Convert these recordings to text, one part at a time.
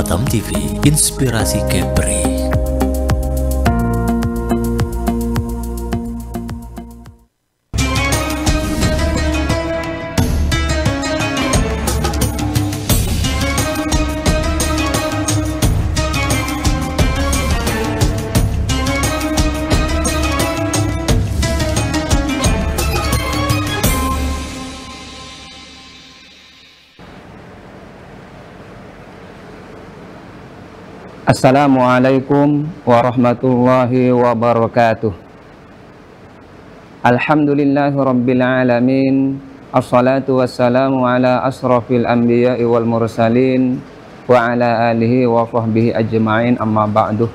Batam TV, inspirasi Kepri. Assalamualaikum warahmatullahi wabarakatuh. Alhamdulillahi rabbil alamin. Assalatu wassalamu ala asrafil anbiya'i wal mursalin wa ala alihi wa sahbihi ajma'in, amma ba'du.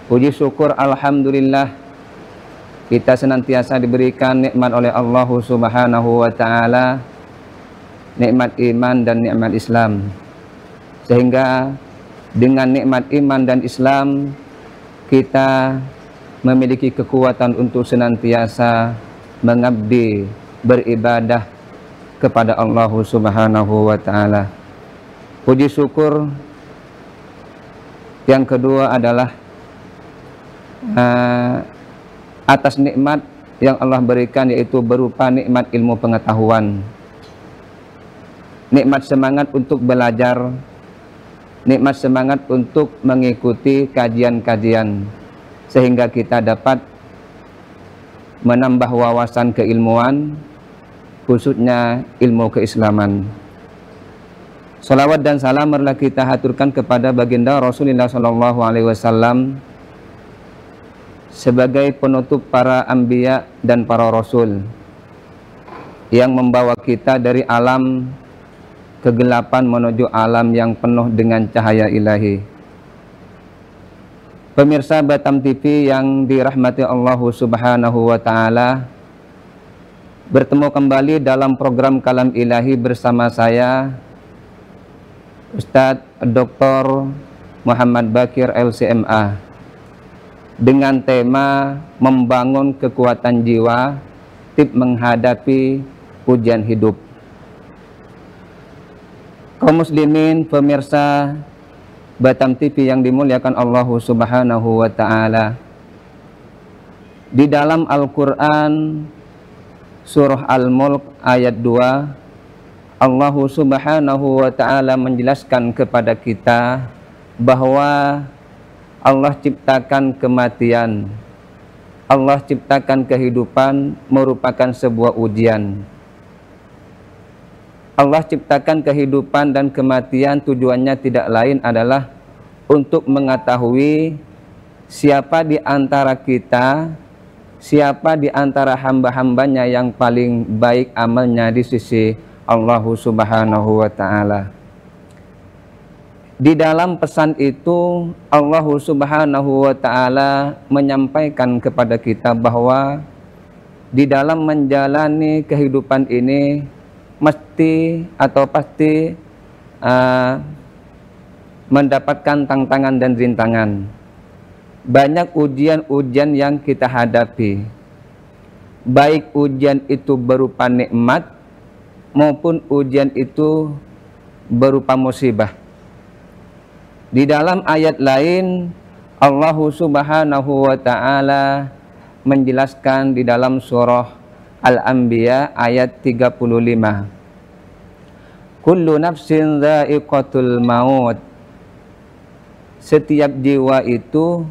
Puji syukur alhamdulillah, kita senantiasa diberikan nikmat oleh Allah subhanahu wa ta'ala, nikmat iman dan nikmat Islam, sehingga dengan nikmat iman dan Islam kita memiliki kekuatan untuk senantiasa mengabdi beribadah kepada Allah subhanahu wa ta'ala. Puji syukur yang kedua adalah atas nikmat yang Allah berikan, yaitu berupa nikmat ilmu pengetahuan, nikmat semangat untuk belajar, nikmat semangat untuk mengikuti kajian-kajian, sehingga kita dapat menambah wawasan keilmuan, khususnya ilmu keislaman. Salawat dan salam marilah kita haturkan kepada baginda Rasulullah SAW sebagai penutup para anbiya dan para rasul, yang membawa kita dari alam kegelapan menuju alam yang penuh dengan cahaya ilahi. Pemirsa Batam TV yang dirahmati Allah subhanahu wa ta'ala, bertemu kembali dalam program Kalam Ilahi bersama saya Ustadz Dr. Muhammad Bakir LCMA, dengan tema membangun kekuatan jiwa, tip menghadapi ujian hidup. Kaum muslimin, pemirsa Batam TV yang dimuliakan Allah subhanahu wa ta'ala, di dalam Al-Quran surah Al-Mulk ayat 2, Allah subhanahu wa ta'ala menjelaskan kepada kita bahwa Allah ciptakan kematian, Allah ciptakan kehidupan merupakan sebuah ujian. Allah ciptakan kehidupan dan kematian, tujuannya tidak lain adalah untuk mengetahui siapa di antara kita, siapa di antara hamba-hambanya yang paling baik amalnya di sisi Allah subhanahu wa ta'ala. Di dalam pesan itu Allah subhanahu wa ta'ala menyampaikan kepada kita bahwa di dalam menjalani kehidupan ini mesti atau pasti mendapatkan tantangan dan rintangan. Banyak ujian-ujian yang kita hadapi, baik ujian itu berupa nikmat maupun ujian itu berupa musibah. Di dalam ayat lain Allah subhanahu wa ta'ala menjelaskan di dalam surah Al-Anbiya ayat 35, kullu nafsin dha'iqatul maut, setiap jiwa itu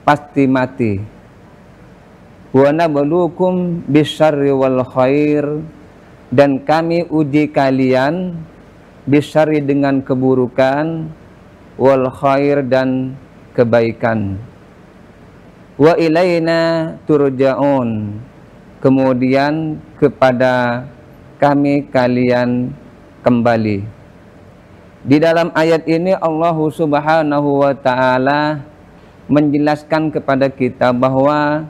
pasti mati. Wa nabluukum bisyarri wal khair, dan kami uji kalian bisyarri dengan keburukan, wal khair dan kebaikan. Wa ilaina turja'un, kemudian kepada kami kalian kembali. Di dalam ayat ini Allah subhanahu wa ta'ala menjelaskan kepada kita bahwa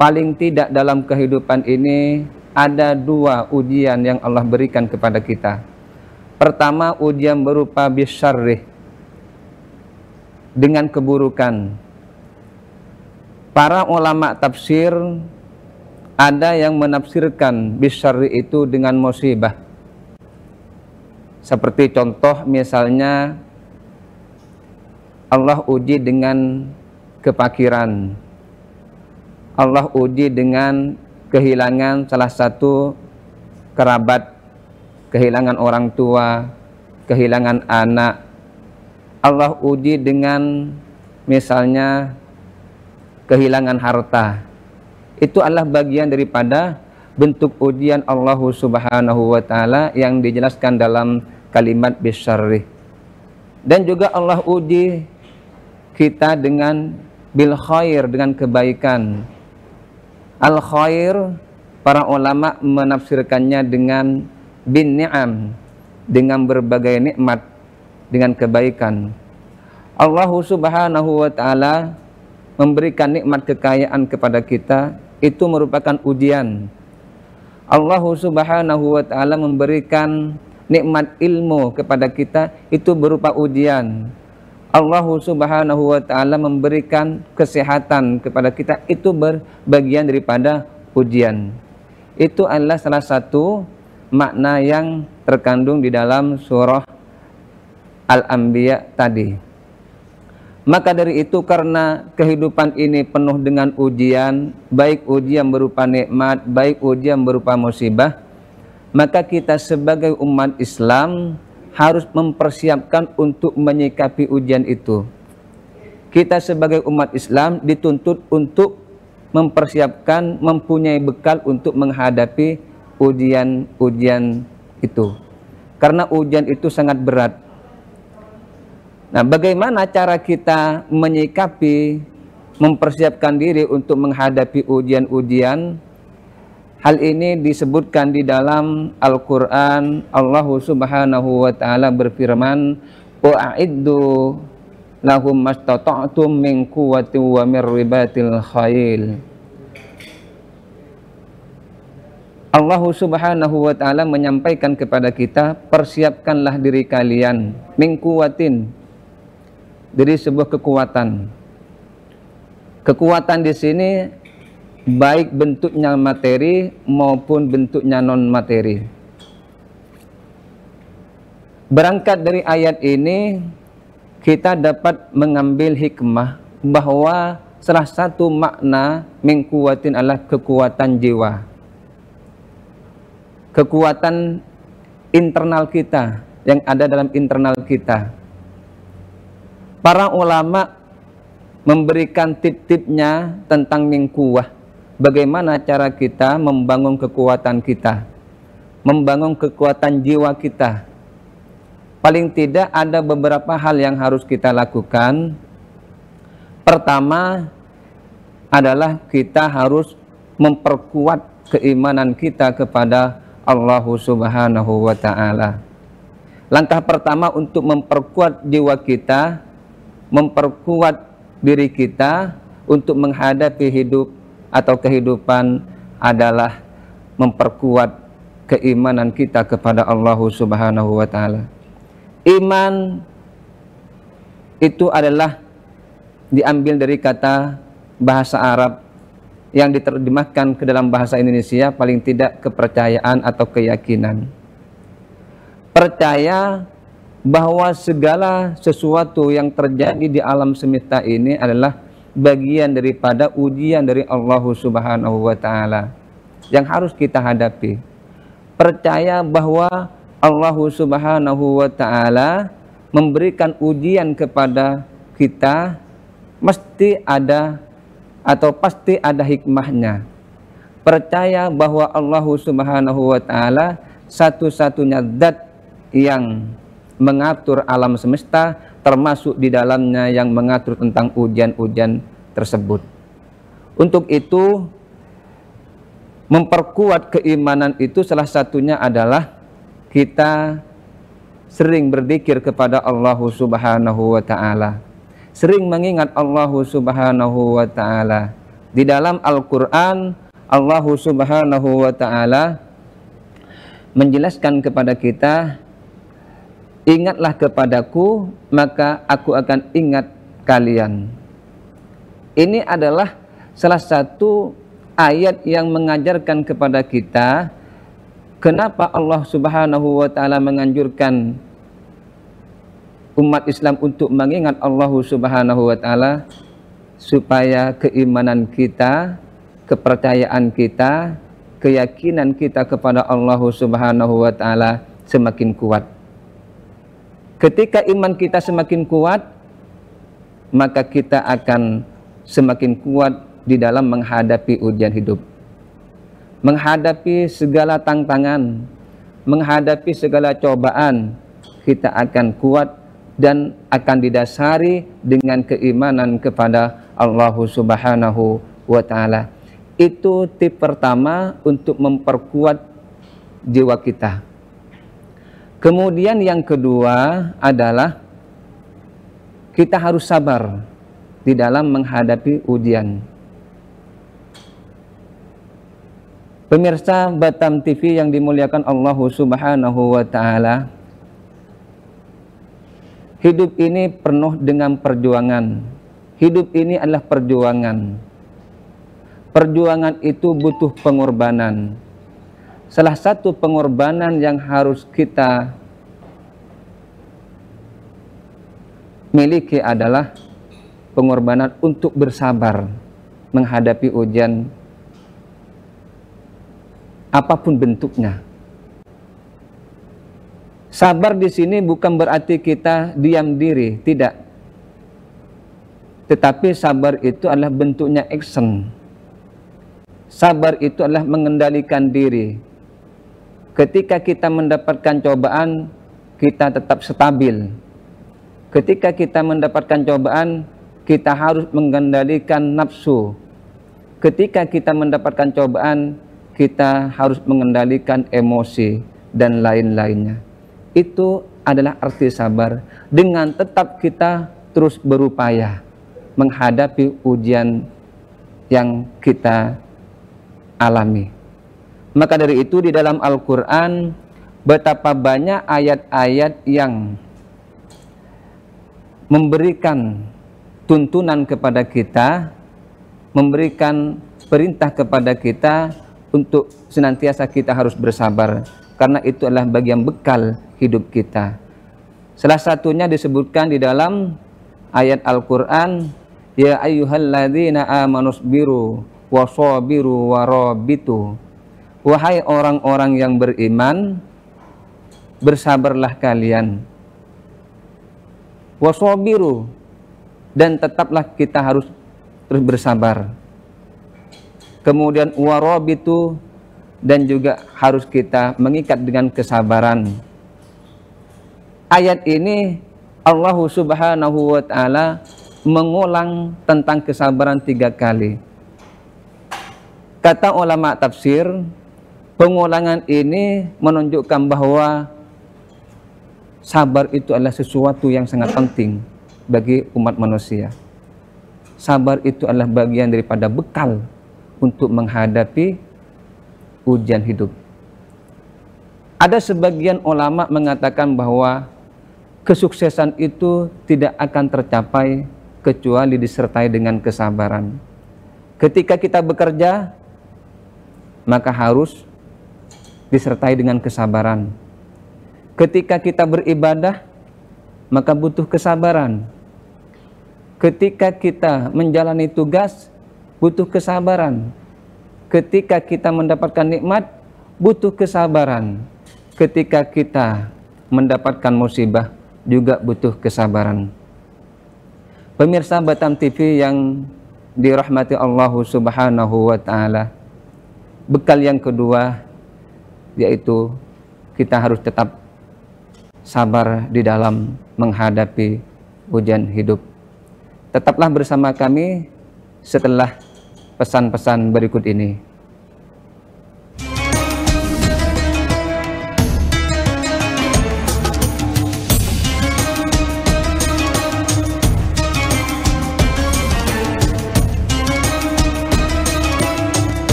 paling tidak dalam kehidupan ini ada dua ujian yang Allah berikan kepada kita. Pertama, ujian berupa bisyarrih, dengan keburukan. Para ulama tafsir ada yang menafsirkan bisyarri itu dengan musibah. Seperti contoh misalnya Allah uji dengan kepakiran, Allah uji dengan kehilangan salah satu kerabat, kehilangan orang tua, kehilangan anak. Allah uji dengan misalnya kehilangan harta. Itu adalah bagian daripada bentuk ujian Allah Subhanahu wa ta'ala yang dijelaskan dalam kalimat bisyarri. Dan juga Allah uji kita dengan bil khair, dengan kebaikan. Al khair, para ulama menafsirkannya dengan bin ni'am, dengan berbagai nikmat, dengan kebaikan. Allah Subhanahu wa ta'ala memberikan nikmat kekayaan kepada kita, itu merupakan ujian. Allah Subhanahu wa ta'ala memberikan nikmat ilmu kepada kita, itu berupa ujian. Allah Subhanahu wa ta'ala memberikan kesehatan kepada kita, itu berbagian daripada ujian. Itu adalah salah satu makna yang terkandung di dalam surah Al-Anbiya tadi. Maka dari itu, karena kehidupan ini penuh dengan ujian, baik ujian berupa nikmat, baik ujian berupa musibah, maka kita sebagai umat Islam harus mempersiapkan untuk menyikapi ujian itu. Kita sebagai umat Islam dituntut untuk mempersiapkan, mempunyai bekal untuk menghadapi ujian-ujian itu. Karena ujian itu sangat berat. Nah, bagaimana cara kita menyikapi, mempersiapkan diri untuk menghadapi ujian-ujian? Hal ini disebutkan di dalam Al-Quran. Allah Subhanahu wa ta'ala berfirman, wa'iddu lahum mastata'tum min quwwati wa min ribatil khail. Allah Subhanahu wa ta'ala menyampaikan kepada kita, persiapkanlah diri kalian min quwwatin, dari sebuah kekuatan. Kekuatan di sini baik bentuknya materi maupun bentuknya non materi. Berangkat dari ayat ini, kita dapat mengambil hikmah bahwa salah satu makna min quwwatin adalah kekuatan jiwa, kekuatan internal kita, yang ada dalam internal kita. Para ulama memberikan tip-tipnya tentang min quwwah, bagaimana cara kita membangun kekuatan kita, membangun kekuatan jiwa kita. Paling tidak ada beberapa hal yang harus kita lakukan. Pertama adalah kita harus memperkuat keimanan kita kepada Allah Subhanahu wa ta'ala. Langkah pertama untuk memperkuat jiwa kita, memperkuat diri kita untuk menghadapi hidup atau kehidupan adalah memperkuat keimanan kita kepada Allah Subhanahu wa ta'ala. Iman itu adalah diambil dari kata bahasa Arab yang diterjemahkan ke dalam bahasa Indonesia, paling tidak kepercayaan atau keyakinan. Percaya bahwa segala sesuatu yang terjadi di alam semesta ini adalah bagian daripada ujian dari Allah Subhanahu wa ta'ala yang harus kita hadapi. Percaya bahwa Allah Subhanahu wa ta'ala memberikan ujian kepada kita, mesti ada atau pasti ada hikmahnya. Percaya bahwa Allah Subhanahu wa ta'ala satu-satunya zat yang mengatur alam semesta, termasuk di dalamnya yang mengatur tentang ujian-ujian tersebut. Untuk itu, memperkuat keimanan itu salah satunya adalah kita sering berzikir kepada Allah Subhanahu wa ta'ala, sering mengingat Allah Subhanahu wa ta'ala. Di dalam Al-Quran, Allah Subhanahu wa ta'ala menjelaskan kepada kita, ingatlah kepadaku, maka aku akan ingat kalian. Ini adalah salah satu ayat yang mengajarkan kepada kita kenapa Allah Subhanahu wa ta'ala menganjurkan umat Islam untuk mengingat Allah Subhanahu wa taala supaya keimanan kita, kepercayaan kita, keyakinan kita kepada Allah Subhanahu wa taala semakin kuat. Ketika iman kita semakin kuat, maka kita akan semakin kuat di dalam menghadapi ujian hidup, menghadapi segala tantangan, menghadapi segala cobaan. Kita akan kuat dan akan didasari dengan keimanan kepada Allah Subhanahu wa taala. Itu tip pertama untuk memperkuat jiwa kita. Kemudian yang kedua adalah kita harus sabar di dalam menghadapi ujian. Pemirsa Batam TV yang dimuliakan Allah Subhanahu wa taala, hidup ini penuh dengan perjuangan. Hidup ini adalah perjuangan. Perjuangan itu butuh pengorbanan. Salah satu pengorbanan yang harus kita miliki adalah pengorbanan untuk bersabar menghadapi ujian apapun bentuknya. Sabar di sini bukan berarti kita diam diri, tidak. Tetapi sabar itu adalah bentuknya action. Sabar itu adalah mengendalikan diri. Ketika kita mendapatkan cobaan, kita tetap stabil. Ketika kita mendapatkan cobaan, kita harus mengendalikan nafsu. Ketika kita mendapatkan cobaan, kita harus mengendalikan emosi dan lain-lainnya. Itu adalah arti sabar. Dengan tetap kita terus berupaya menghadapi ujian yang kita alami. Maka dari itu di dalam Al-Quran betapa banyak ayat-ayat yang memberikan tuntunan kepada kita, memberikan perintah kepada kita untuk senantiasa kita harus bersabar, karena itu adalah bagian bekal hidup kita. Salah satunya disebutkan di dalam ayat Al-Quran, ya ayyuhalladzina amanusbiru wasabiru warabitu. Wahai orang-orang yang beriman, bersabarlah kalian. Wasabiru, dan tetaplah kita harus terus bersabar. Kemudian warabitu, dan juga harus kita mengikat dengan kesabaran. Ayat ini Allah Subhanahu wa taala mengulang tentang kesabaran 3 kali. Kata ulama tafsir, pengulangan ini menunjukkan bahwa sabar itu adalah sesuatu yang sangat penting bagi umat manusia. Sabar itu adalah bagian daripada bekal untuk menghadapi ujian hidup. Ada sebagian ulama mengatakan bahwa kesuksesan itu tidak akan tercapai kecuali disertai dengan kesabaran. Ketika kita bekerja, maka harus disertai dengan kesabaran. Ketika kita beribadah, maka butuh kesabaran. Ketika kita menjalani tugas, butuh kesabaran. Ketika kita mendapatkan nikmat, butuh kesabaran. Ketika kita mendapatkan musibah, juga butuh kesabaran. Pemirsa Batam TV yang dirahmati Allah Subhanahu wa taala, bekal yang kedua yaitu kita harus tetap sabar di dalam menghadapi ujian hidup. Tetaplah bersama kami setelah pesan-pesan berikut ini.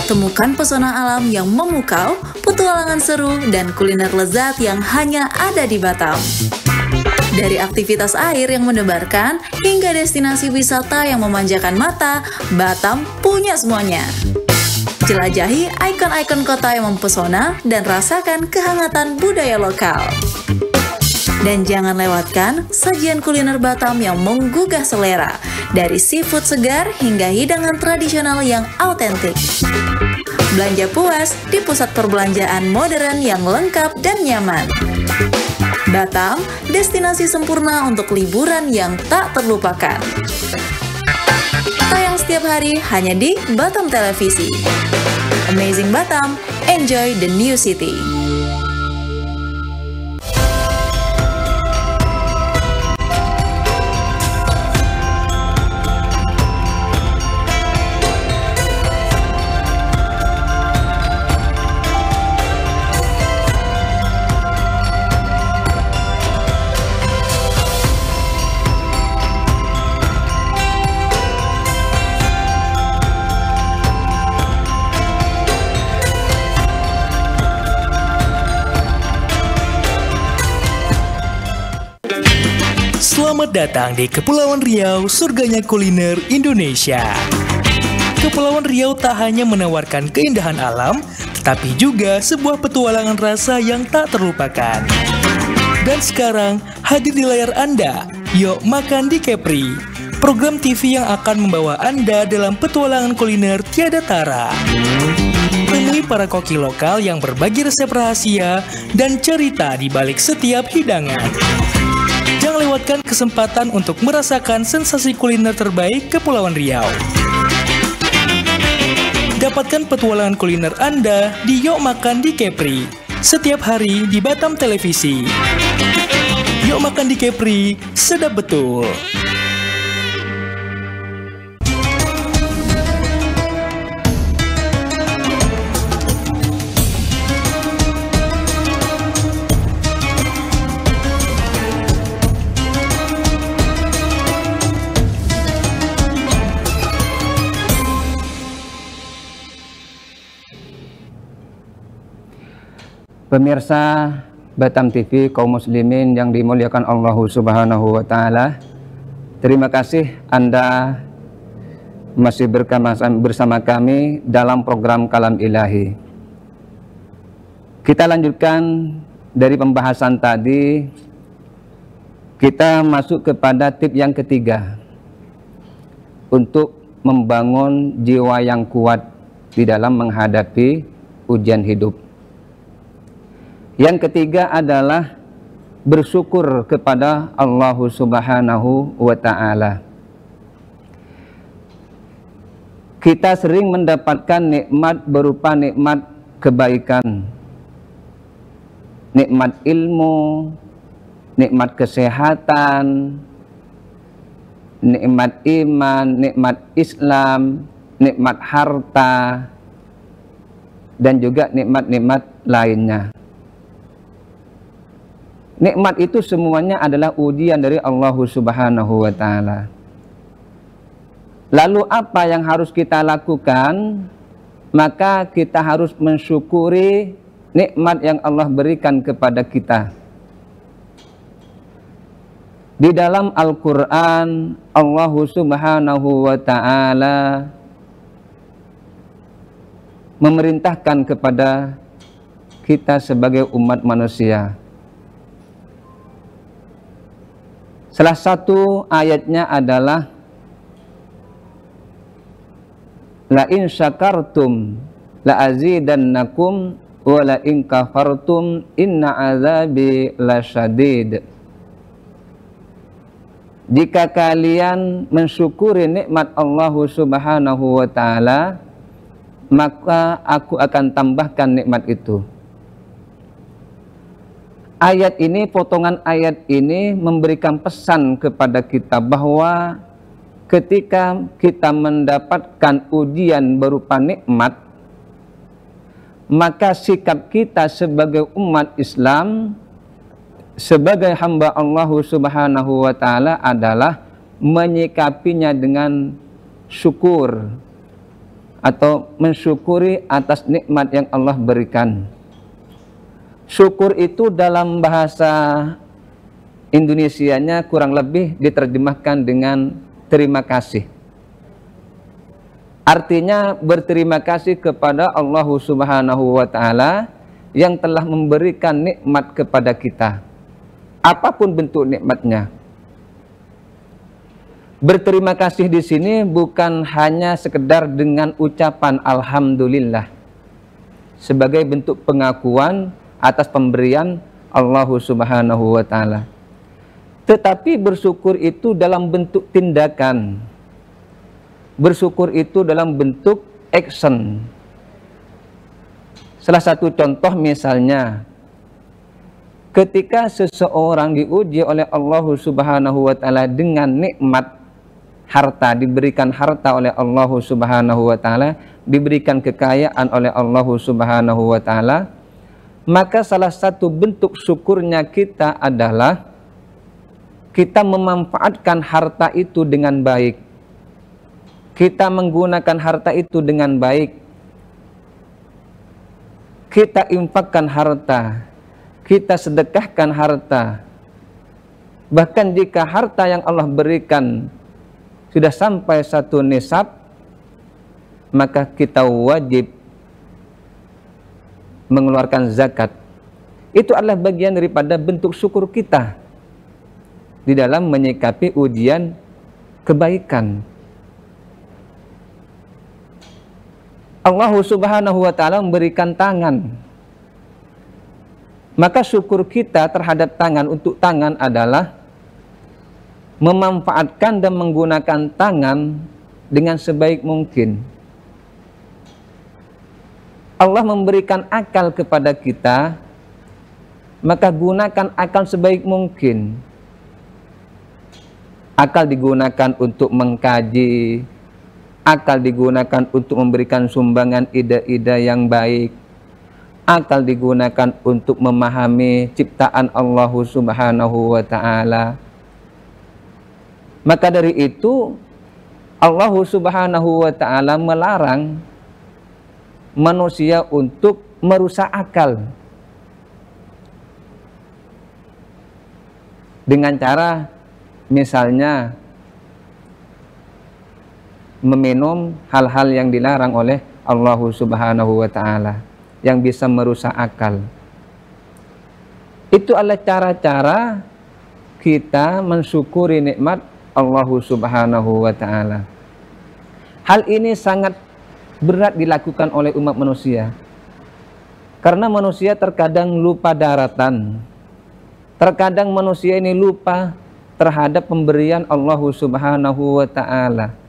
Temukan pesona alam yang memukau, petualangan seru, dan kuliner lezat yang hanya ada di Batam. Dari aktivitas air yang mendebarkan, hingga destinasi wisata yang memanjakan mata, Batam punya semuanya. Jelajahi ikon-ikon kota yang mempesona dan rasakan kehangatan budaya lokal. Dan jangan lewatkan sajian kuliner Batam yang menggugah selera, dari seafood segar hingga hidangan tradisional yang autentik. Belanja puas di pusat perbelanjaan modern yang lengkap dan nyaman. Batam, destinasi sempurna untuk liburan yang tak terlupakan. Tayang setiap hari hanya di Batam Televisi. Amazing Batam, enjoy the new city. Selamat datang di Kepulauan Riau, surganya kuliner Indonesia. Kepulauan Riau tak hanya menawarkan keindahan alam, tetapi juga sebuah petualangan rasa yang tak terlupakan. Dan sekarang hadir di layar Anda, Yuk Makan di Kepri, program TV yang akan membawa Anda dalam petualangan kuliner tiada tara. Temui para koki lokal yang berbagi resep rahasia dan cerita di balik setiap hidangan. Jangan lewatkan kesempatan untuk merasakan sensasi kuliner terbaik Kepulauan Riau. Dapatkan petualangan kuliner Anda di Yuk Makan di Kepri, setiap hari di Batam Televisi. Yuk Makan di Kepri, sedap betul. Pemirsa Batam TV, kaum muslimin yang dimuliakan Allah Subhanahu wa Ta'ala, terima kasih Anda masih bersama kami dalam program Kalam Ilahi. Kita lanjutkan dari pembahasan tadi, kita masuk kepada tip yang ketiga untuk membangun jiwa yang kuat di dalam menghadapi ujian hidup. Yang ketiga adalah bersyukur kepada Allah Subhanahu wa Ta'ala. Kita sering mendapatkan nikmat berupa nikmat kebaikan, nikmat ilmu, nikmat kesehatan, nikmat iman, nikmat Islam, nikmat harta, dan juga nikmat-nikmat lainnya. Nikmat itu semuanya adalah ujian dari Allah Subhanahu wa Ta'ala. Lalu apa yang harus kita lakukan? Maka kita harus mensyukuri nikmat yang Allah berikan kepada kita. Di dalam Al-Quran, Allah Subhanahu wa Ta'ala memerintahkan kepada kita sebagai umat manusia. Salah satu ayatnya adalah la in syakartum la azidannakum wa la in kafartum inna azabi lasyadid. Jika kalian mensyukuri nikmat Allah Subhanahu wa Ta'ala, maka aku akan tambahkan nikmat itu. Ayat ini, potongan ayat ini memberikan pesan kepada kita bahwa ketika kita mendapatkan ujian berupa nikmat, maka sikap kita sebagai umat Islam, sebagai hamba Allah Subhanahu wa Ta'ala adalah menyikapinya dengan syukur atau mensyukuri atas nikmat yang Allah berikan. Syukur itu dalam bahasa Indonesianya kurang lebih diterjemahkan dengan terima kasih. Artinya berterima kasih kepada Allah Subhanahu wa taala yang telah memberikan nikmat kepada kita. Apapun bentuk nikmatnya. Berterima kasih di sini bukan hanya sekedar dengan ucapan alhamdulillah sebagai bentuk pengakuan atas pemberian Allah Subhanahu wa taala. Tetapi bersyukur itu dalam bentuk tindakan. Bersyukur itu dalam bentuk action. Salah satu contoh misalnya, ketika seseorang diuji oleh Allah Subhanahu wa taala dengan nikmat harta, diberikan harta oleh Allah Subhanahu wa taala, diberikan kekayaan oleh Allah Subhanahu wa taala, maka salah satu bentuk syukurnya kita adalah kita memanfaatkan harta itu dengan baik. Kita menggunakan harta itu dengan baik. Kita infakkan harta. Kita sedekahkan harta. Bahkan jika harta yang Allah berikan sudah sampai satu nisab, maka kita wajib mengeluarkan zakat. Itu adalah bagian daripada bentuk syukur kita di dalam menyikapi ujian kebaikan. Allah Subhanahu wa taala memberikan tangan. Maka syukur kita terhadap tangan untuk tangan adalah memanfaatkan dan menggunakan tangan dengan sebaik mungkin. Allah memberikan akal kepada kita, maka gunakan akal sebaik mungkin. Akal digunakan untuk mengkaji, akal digunakan untuk memberikan sumbangan ide-ide yang baik. Akal digunakan untuk memahami ciptaan Allah Subhanahu wa taala. Maka dari itu Allah Subhanahu wa taala melarang manusia untuk merusak akal dengan cara misalnya meminum hal-hal yang dilarang oleh Allah Subhanahu wa taala yang bisa merusak akal. Itu adalah cara-cara kita mensyukuri nikmat Allah Subhanahu wa taala. Hal ini sangat berat dilakukan oleh umat manusia. Karena manusia terkadang lupa daratan. Terkadang manusia ini lupa terhadap pemberian Allah Subhanahu wa taala.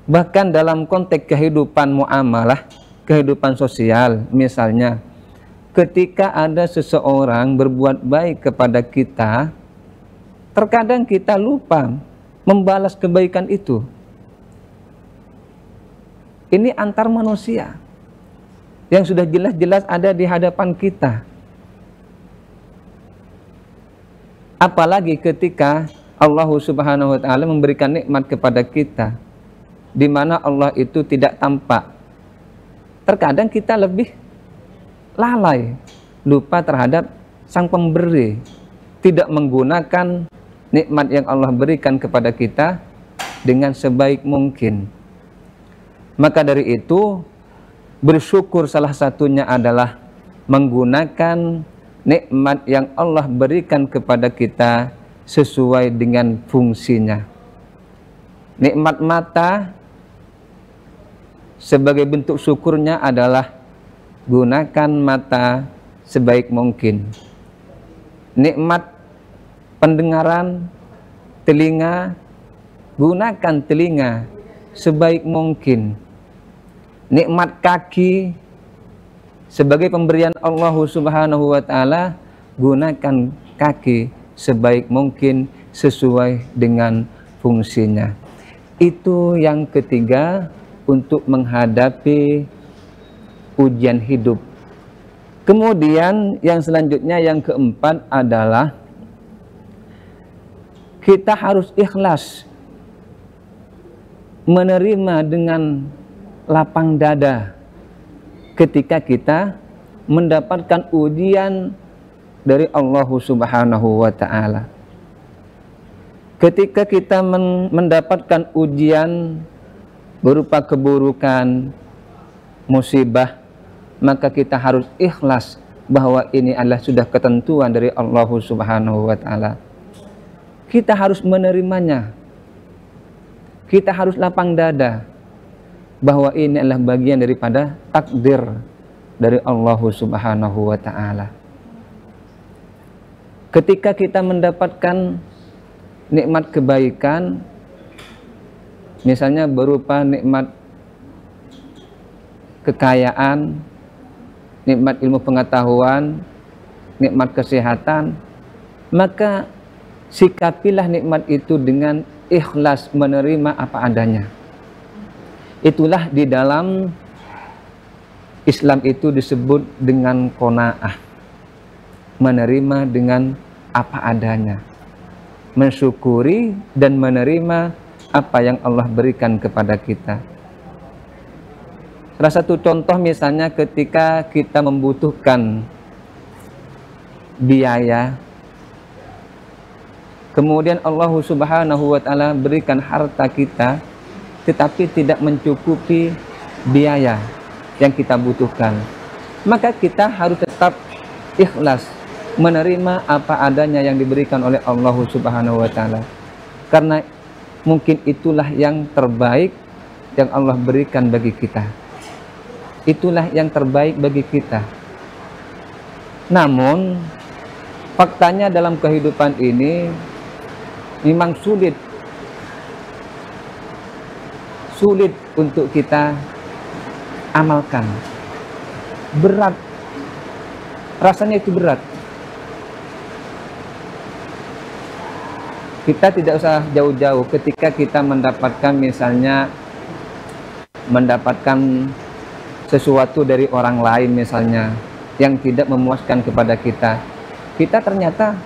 Bahkan dalam konteks kehidupan muamalah, kehidupan sosial, misalnya ketika ada seseorang berbuat baik kepada kita, terkadang kita lupa membalas kebaikan itu. Ini antar manusia yang sudah jelas-jelas ada di hadapan kita. Apalagi ketika Allah Subhanahu wa taala memberikan nikmat kepada kita, di mana Allah itu tidak tampak. Terkadang kita lebih lalai, lupa terhadap sang pemberi, tidak menggunakan nikmat yang Allah berikan kepada kita dengan sebaik mungkin. Maka dari itu, bersyukur salah satunya adalah menggunakan nikmat yang Allah berikan kepada kita sesuai dengan fungsinya. Nikmat mata sebagai bentuk syukurnya adalah gunakan mata sebaik mungkin. Nikmat pendengaran, telinga, gunakan telinga sebaik mungkin. Nikmat kaki sebagai pemberian Allah Subhanahu wa taala, gunakan kaki sebaik mungkin sesuai dengan fungsinya. Itu yang ketiga, untuk menghadapi ujian hidup. Kemudian yang selanjutnya, yang keempat adalah kita harus ikhlas menerima dengan lapang dada ketika kita mendapatkan ujian dari Allah Subhanahu wa taala. Ketika kita mendapatkan ujian berupa keburukan, musibah, maka kita harus ikhlas bahwa ini adalah sudah ketentuan dari Allah Subhanahu wa Ta'ala. Kita harus menerimanya. Kita harus lapang dada bahwa ini adalah bagian daripada takdir dari Allah Subhanahu wa Ta'ala. Ketika kita mendapatkan nikmat kebaikan, misalnya berupa nikmat kekayaan, nikmat ilmu pengetahuan, nikmat kesehatan, maka sikapilah nikmat itu dengan ikhlas menerima apa adanya. Itulah di dalam Islam itu disebut dengan qanaah, menerima dengan apa adanya, mensyukuri dan menerima apa yang Allah berikan kepada kita. Salah satu contoh misalnya ketika kita membutuhkan biaya, kemudian Allah Subhanahu wa Ta'ala berikan harta kita, tetapi tidak mencukupi biaya yang kita butuhkan, maka kita harus tetap ikhlas menerima apa adanya yang diberikan oleh Allah Subhanahu wa Ta'ala, karena mungkin itulah yang terbaik yang Allah berikan bagi kita. Itulah yang terbaik bagi kita. Namun faktanya dalam kehidupan ini memang sulit untuk kita amalkan. Berat, rasanya itu berat. Kita tidak usah jauh-jauh ketika kita mendapatkan misalnya sesuatu dari orang lain misalnya yang tidak memuaskan kepada kita, kita ternyata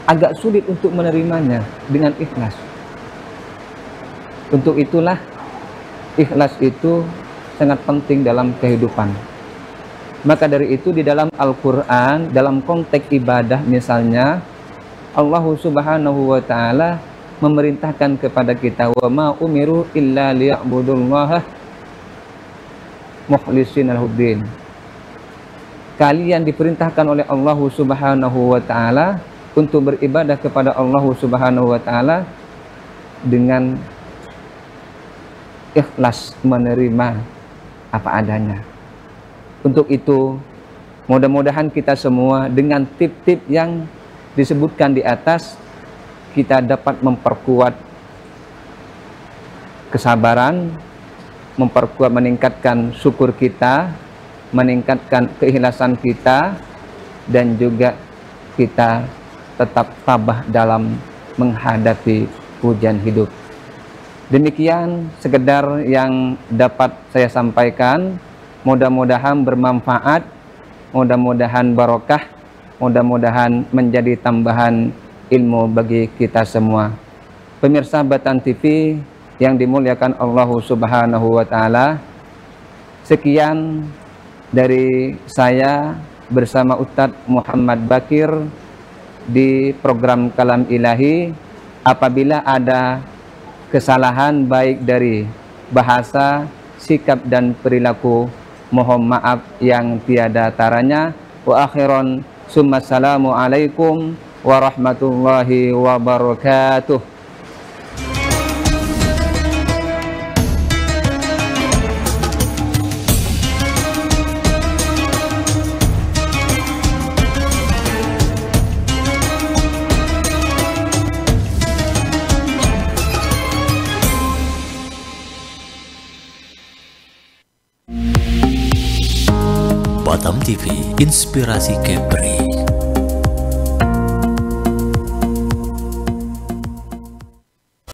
agak sulit untuk menerimanya dengan ikhlas. Untuk itulah ikhlas itu sangat penting dalam kehidupan. Maka dari itu di dalam Al-Quran, dalam konteks ibadah misalnya, Allah Subhanahu wa Ta'ala memerintahkan kepada kita, wa ma umiru illa liya'budullaha mukhlishin al-huddin. Kalian diperintahkan oleh Allah Subhanahu wa Ta'ala untuk beribadah kepada Allah Subhanahu wa Ta'ala dengan ikhlas menerima apa adanya. Untuk itu mudah-mudahan kita semua dengan tip-tip yang disebutkan di atas, kita dapat memperkuat kesabaran, memperkuat, meningkatkan syukur kita, meningkatkan keikhlasan kita, dan juga kita tetap tabah dalam menghadapi ujian hidup. Demikian sekedar yang dapat saya sampaikan. Mudah-mudahan bermanfaat, mudah-mudahan barokah, mudah-mudahan menjadi tambahan ilmu bagi kita semua. Pemirsa Batan TV yang dimuliakan Allah Subhanahu wa Ta'ala, sekian dari saya bersama Ustadz Muhammad Bakir di program Kalam Ilahi. Apabila ada kesalahan baik dari bahasa, sikap dan perilaku, mohon maaf yang tiada taranya. Wa akhiran summassalamu alaikum warahmatullahi wabarakatuh. Batam TV, inspirasi Kepri.